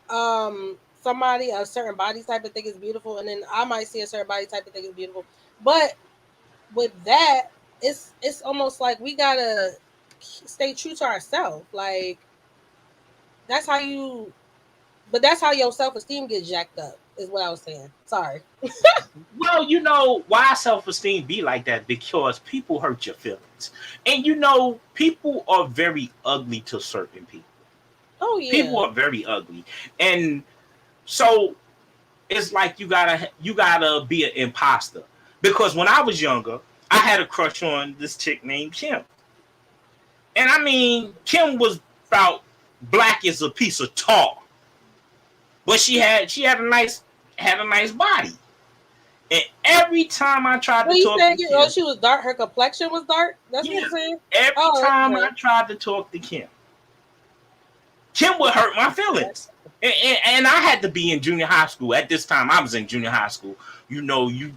somebody, a certain body type of thing is beautiful, and then I might see a certain body type of thing is beautiful. But with that, it's almost like we gotta stay true to ourselves. Like, that's how your self-esteem gets jacked up, is what I was saying. Sorry. Well, you know why self-esteem be like that? Because people hurt your feelings. And you know, people are very ugly to certain people. Oh yeah. People are very ugly. And so it's like you gotta be an imposter. Because when I was younger, I had a crush on this chick named Kim. And I mean, Kim was about black as a piece of tar. But she had a nice body. And every time I tried to talk to Kim, she was dark, her complexion was dark? That's what you're saying? Every time I tried to talk to Kim would hurt my feelings. And I had to be in junior high school. At this time, I was in junior high school. You know, you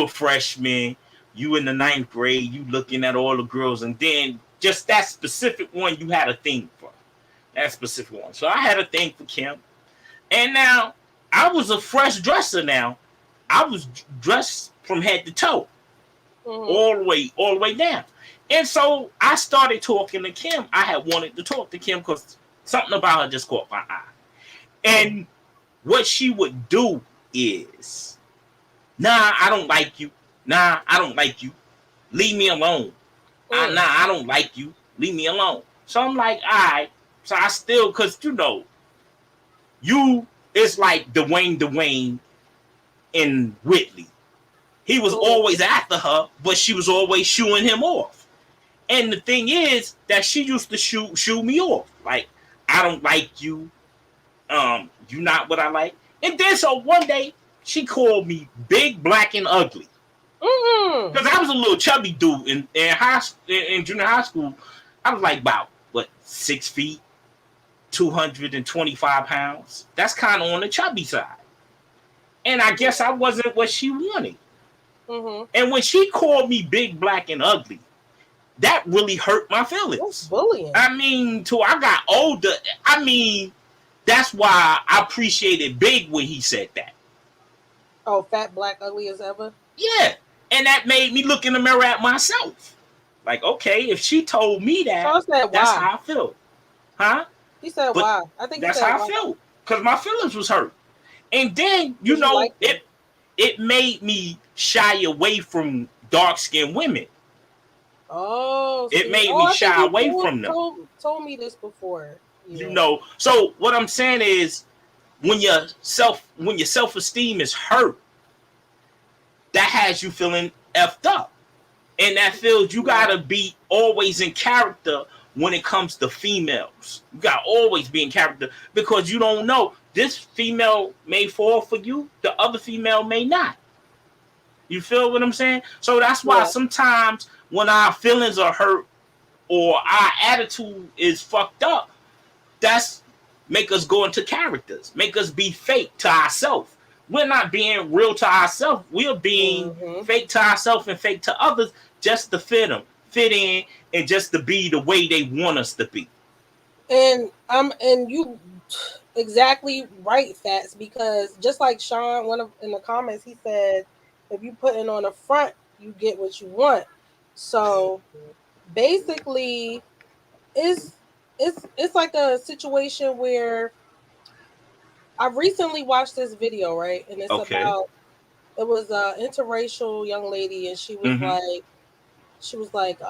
a freshman, you in the 9th grade, you looking at all the girls, and then just that specific one you had a thing for. That specific one. So I had a thing for Kim. And now I was a fresh dresser now. I was dressed from head to toe. All the way down. And so I started talking to Kim. I had wanted to talk to Kim because something about her just caught my eye. And what she would do is, nah, I don't like you. Nah, I don't like you. Leave me alone. Nah, I don't like you. Leave me alone. So I'm like, all right. So I still, because, you know, it's like Dwayne in Whitley. He was always after her, but she was always shooing him off. And the thing is that she used to shoo me off. Like, I don't like you. You not what I like. And then so one day she called me big, black, and ugly. Because I was a little chubby dude in junior high school. I was like about, 6 feet, 225 pounds. That's kind of on the chubby side. And I guess I wasn't what she wanted. Mm-hmm. And when she called me big, black, and ugly, that really hurt my feelings. That's bullying. I mean, till I got older, I mean, that's why I appreciated Big when he said that. Oh, fat, black, ugly as ever? Yeah. And that made me look in the mirror at myself. Like, okay, if she told me that, that's how I feel. Huh? He said why? I think that's how I felt. Because my feelings was hurt. And then, you know, it made me shy away from dark-skinned women. Oh, it made me shy away from them. Told me this before. Yeah. You know, so what I'm saying is, when your self-esteem is hurt, that has you feeling effed up. And that feels you gotta be always in character when it comes to females. You gotta always be in character, because you don't know, this female may fall for you, the other female may not. You feel what I'm saying? So that's why sometimes when our feelings are hurt or our attitude is fucked up, that's make us go into characters, make us be fake to ourselves. We're not being real to ourselves. We're being fake to ourselves and fake to others, just to fit in, and just to be the way they want us to be. And you exactly right, Phatz, because just like Sean, in the comments, he said, if you put it on the front, you get what you want. So basically, it's like a situation where I recently watched this video, right? And it's about, it was an interracial young lady, and she was like,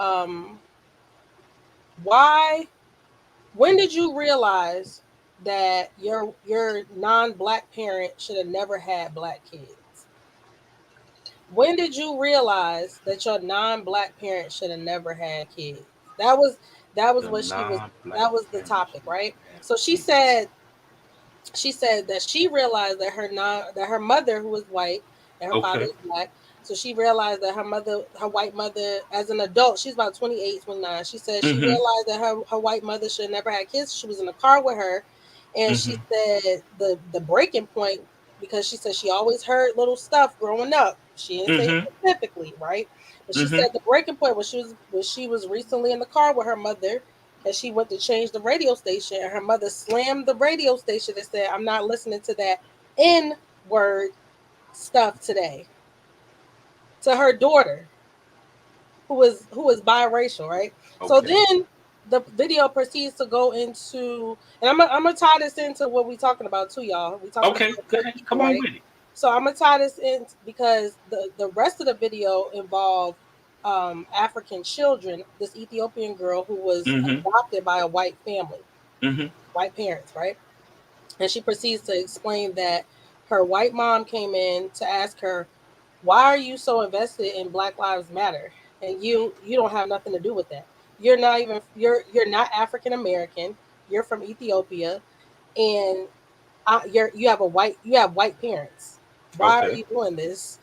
when did you realize that your non-black parent should have never had black kids? When did you realize that your non-black parent should have never had kids? That was what she was. That was the topic, right? So she said that she realized that her mother, who was white, and her father was black. So she realized that her white mother, as an adult, she's about 28, 29. She said she realized that her white mother should have never had kids. She was in the car with her, and she said the breaking point, because she said she always heard little stuff growing up. She didn't say it specifically, right? But she said the breaking point was she was recently in the car with her mother, and she went to change the radio station, and her mother slammed the radio station and said, "I'm not listening to that N-word stuff today," to her daughter, who was biracial, right? So then the video proceeds to go into, and I'm gonna tie this into what we're talking about too, y'all. We talking about go ahead. Come on with it. So I'm gonna tie this in because the rest of the video involved African children. This Ethiopian girl who was adopted by a white family, white parents, right? And she proceeds to explain that her white mom came in to ask her, "Why are you so invested in Black Lives Matter? And you don't have nothing to do with that. You're not African American. You're from Ethiopia, and you have white parents. Why are you doing this?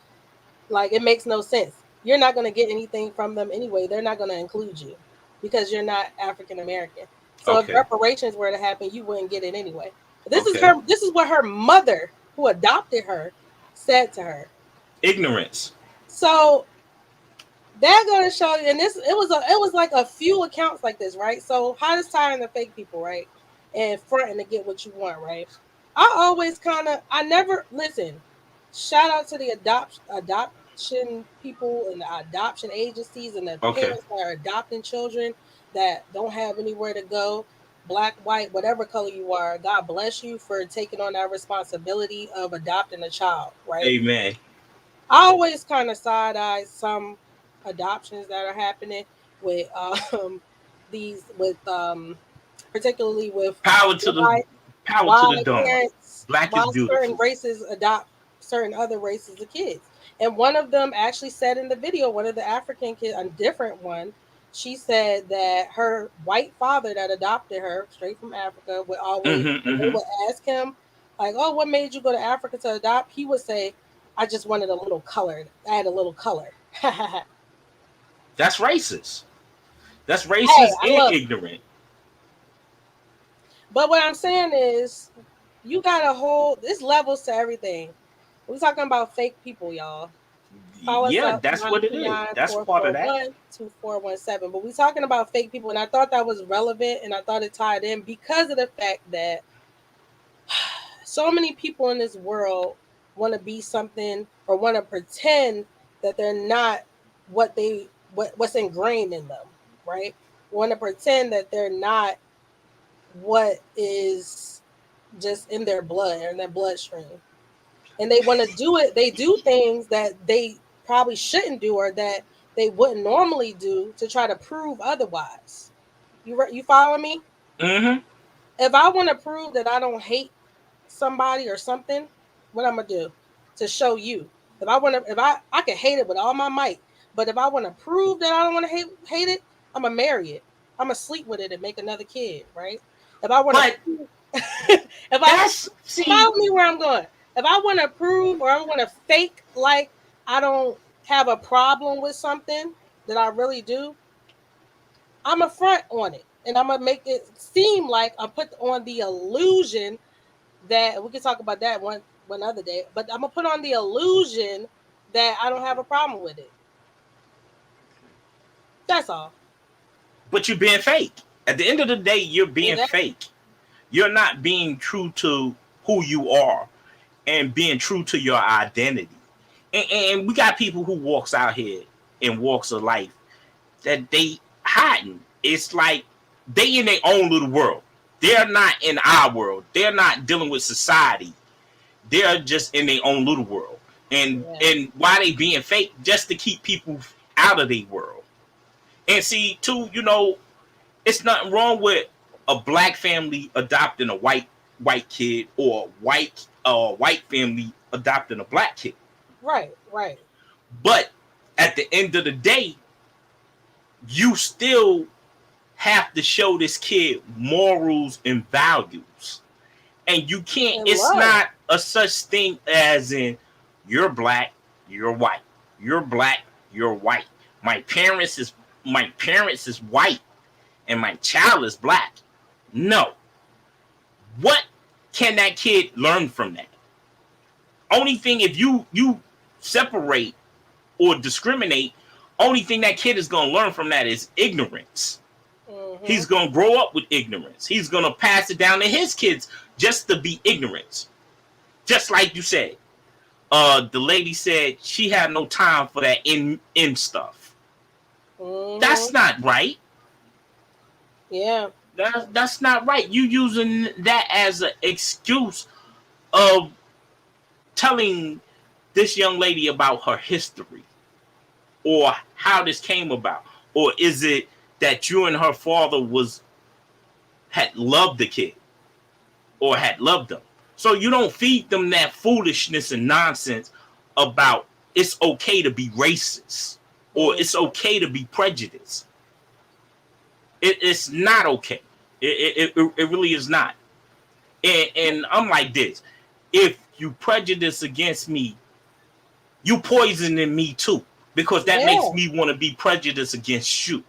Like, it makes no sense. You're not going to get anything from them anyway. They're not going to include you because you're not African American. So if reparations were to happen, you wouldn't get it anyway." This is what her mother, who adopted her, said to her. Ignorance. So they're going to show you, and it was like a few accounts like this, right? So how does tiring the fake people, right? And fronting to get what you want, right? I never listen. Shout out to the adoption people and the adoption agencies and the parents that are adopting children that don't have anywhere to go, black, white, whatever color you are. God bless you for taking on that responsibility of adopting a child, right? Amen. I always kind of side-eye some adoptions that are happening with particularly with power to the dumb. Parents, Black is beautiful. Certain races adopt certain other races of kids. And one of them actually said in the video, one of the African kids, a different one, she said that her white father that adopted her straight from Africa would always they would ask him, like, "Oh, what made you go to Africa to adopt?" He would say, "I just wanted a little color. I had a little color." That's racist. That's racist I and love. ignorant. But what I'm saying is, you got a whole. This levels to everything. We're talking about fake people, y'all. Call us Yeah, up that's what it is. That's part of that. 929-441-2417. But we're talking about fake people, and I thought that was relevant, and I thought it tied in because of the fact that so many people in this world want to be something or want to pretend that they're not what's ingrained in them, right? Want to pretend that they're not what is just in their blood or in their bloodstream. And they want to do it. They do things that they probably shouldn't do or that they wouldn't normally do to try to prove otherwise. You follow me? Mm-hmm. If I want to prove that I don't hate somebody or something, what I'm gonna do to show you? If I can hate it with all my might, but if I want to prove that I don't want to hate it, I'm gonna marry it. I'm gonna sleep with it and make another kid, right? If I want But to, if I that's see, follow me where I'm going. If I want to prove or I want to fake like I don't have a problem with something that I really do, I'm a front on it. And I'm gonna make it seem like I put on the illusion that we can talk about that one other day, but I'm gonna put on the illusion that I don't have a problem with it. That's all. but you're being fake. At the end of the day, you're being Exactly. fake. You're not being true to who you are and being true to your identity. And we got people who walks out here and walks of life that they hiding. It's like they in their own little world. They're not in our world. They're not dealing with society. They're just in their own little world. Yeah. And why they being fake? Just to keep people out of their world. And see, too, it's nothing wrong with a black family adopting a white kid or a white family adopting a black kid. Right. Right. But at the end of the day, you still have to show this kid morals and values. And you can't, And it's love. not a such thing as in you're black, you're white. You're black, you're white. My parents is white and my child is black. No. What can that kid learn from that? Only thing, if you separate or discriminate, only thing that kid is going to learn from that is ignorance. Mm-hmm. He's going to grow up with ignorance. He's going to pass it down to his kids just to be ignorant. Just like you said. The lady said she had no time for that in stuff. Mm-hmm. That's not right. Yeah. That's not right. You using that as an excuse of telling this young lady about her history or how this came about, or is it that you and her father had loved the kid or had loved them? So you don't feed them that foolishness and nonsense about it's okay to be racist or it's okay to be prejudiced. It's not okay. It really is not. And I'm like this. If you prejudice against me, you poisoning me too. Because that makes me want to be prejudiced against you.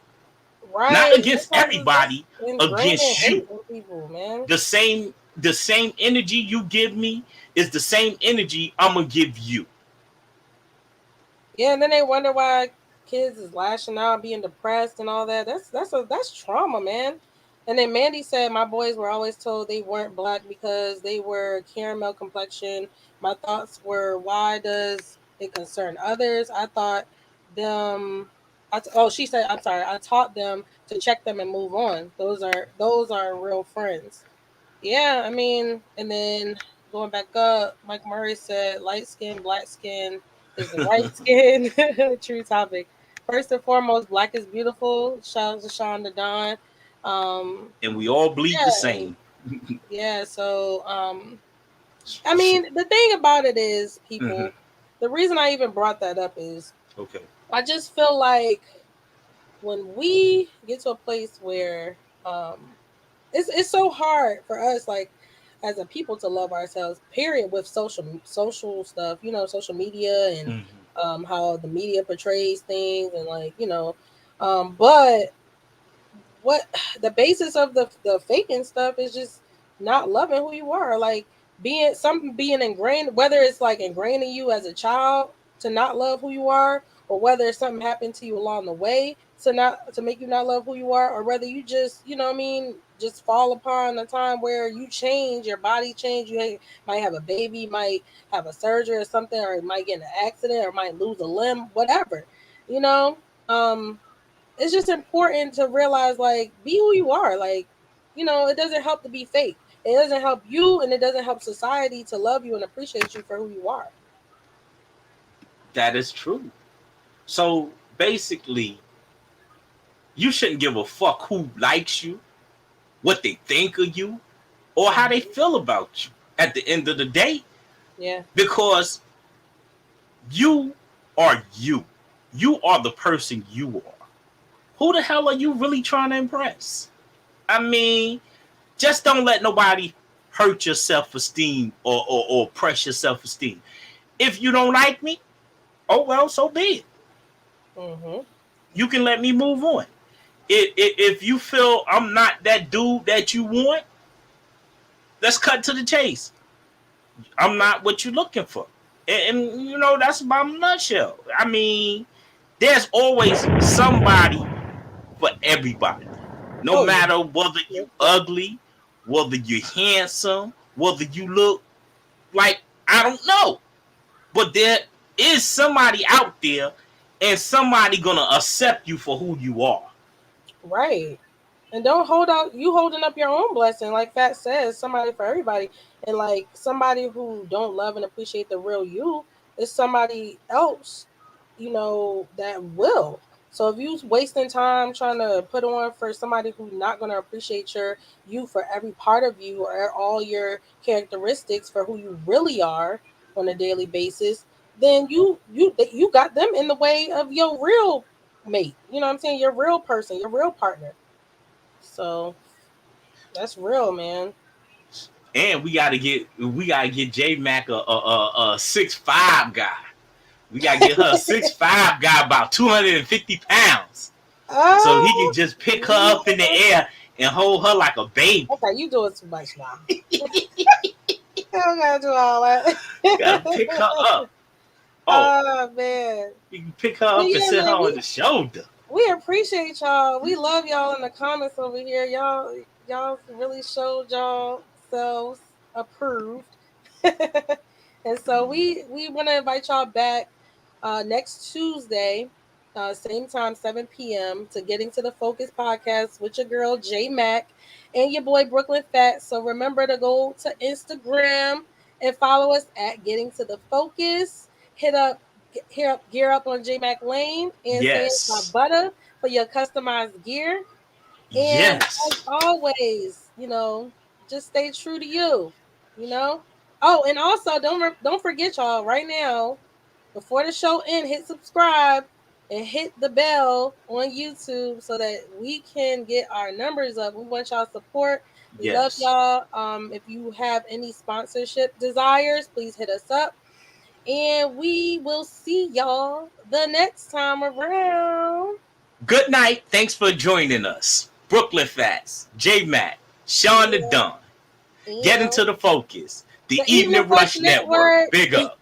Right. Not against Sometimes everybody, against you. People, man. The same energy you give me is the same energy I'm gonna give you. Yeah, and then they wonder why kids is lashing out, being depressed, and all that. That's trauma, man. And then Mandy said, my boys were always told they weren't black because they were caramel complexion. My thoughts were, why does it concern others? I thought them. She said, I'm sorry. I taught them to check them and move on. Those are real friends. Yeah, I mean, and then going back up, Mike Murray said, light skin, black skin is the right skin. True topic. First and foremost, black is beautiful. Shout out to Sean the Don. And we all bleed the same. Yeah, so I mean, the thing about it is, people, the reason I even brought that up is okay. I just feel like when we get to a place where it's so hard for us, like as a people, to love ourselves. Period. With social stuff, social media and how the media portrays things, and but what the basis of the faking stuff is just not loving who you are. Like being ingrained, whether it's like ingrained in you as a child to not love who you are, or whether something happened to you along the way to make you not love who you are, or whether you just, you know what I mean, just fall upon a time where you change, your body change, might have a baby, might have a surgery or something, or might get in an accident, or might lose a limb, whatever, you know. It's just important to realize, like, be who you are. Like, you know, it doesn't help to be fake. It doesn't help you, and it doesn't help society to love you and appreciate you for who you are. That is true. So basically, you shouldn't give a fuck who likes you, what they think of you, or how they feel about you at the end of the day. Yeah. Because you are you. You are the person you are. Who the hell are you really trying to impress? I mean, just don't let nobody hurt your self-esteem or oppress your self-esteem. If you don't like me, oh well, so be it. Mm-hmm. You can let me move on. If you feel I'm not that dude that you want, let's cut to the chase. I'm not what you're looking for. And you know, that's about a nutshell. I mean, there's always somebody for everybody. No matter whether you ugly, whether you're handsome, whether you look like, I don't know. But there is somebody out there, and somebody gonna accept you for who you are. Right. And don't hold out. You holding up your own blessing, like Phatz says. Somebody for everybody, and like somebody who don't love and appreciate the real you is somebody else, you know, that will. So if you wasting time trying to put on for somebody who's not going to appreciate you for every part of you or all your characteristics for who you really are on a daily basis, then you got them in the way of your real mate. You know what I'm saying? Your real person, your real partner. So that's real, man. And we gotta get J.Mac a 6'5" guy. We gotta get her a 6'5" guy, about 250 pounds, so he can just pick her up in the air and hold her like a baby. Okay, you doing too much now. I don't gotta do all that. You gotta pick her up. Oh man, you can pick her up and sit her on the shoulder. We appreciate y'all. We love y'all in the comments over here. Y'all really showed y'all selves approved. And so we want to invite y'all back next Tuesday, same time, 7 p.m. to Getting to the Focus podcast with your girl J.Mac and your boy Bklyn Phatz. So remember to go to Instagram and follow us at Getting to the Focus. Gear up on J.Mac Lane and say my butter for your customized gear. And as always, you know, just stay true to you, you know. Oh, and also don't forget, y'all, right now, before the show ends, hit subscribe and hit the bell on YouTube so that we can get our numbers up. We want y'all support. We love y'all. If you have any sponsorship desires, please hit us up. And we will see y'all the next time around. Good night. Thanks for joining us. Bklyn Phatz, J.Mac, Sean the Don. Get into the Focus. The Evening Rush Network. Big up.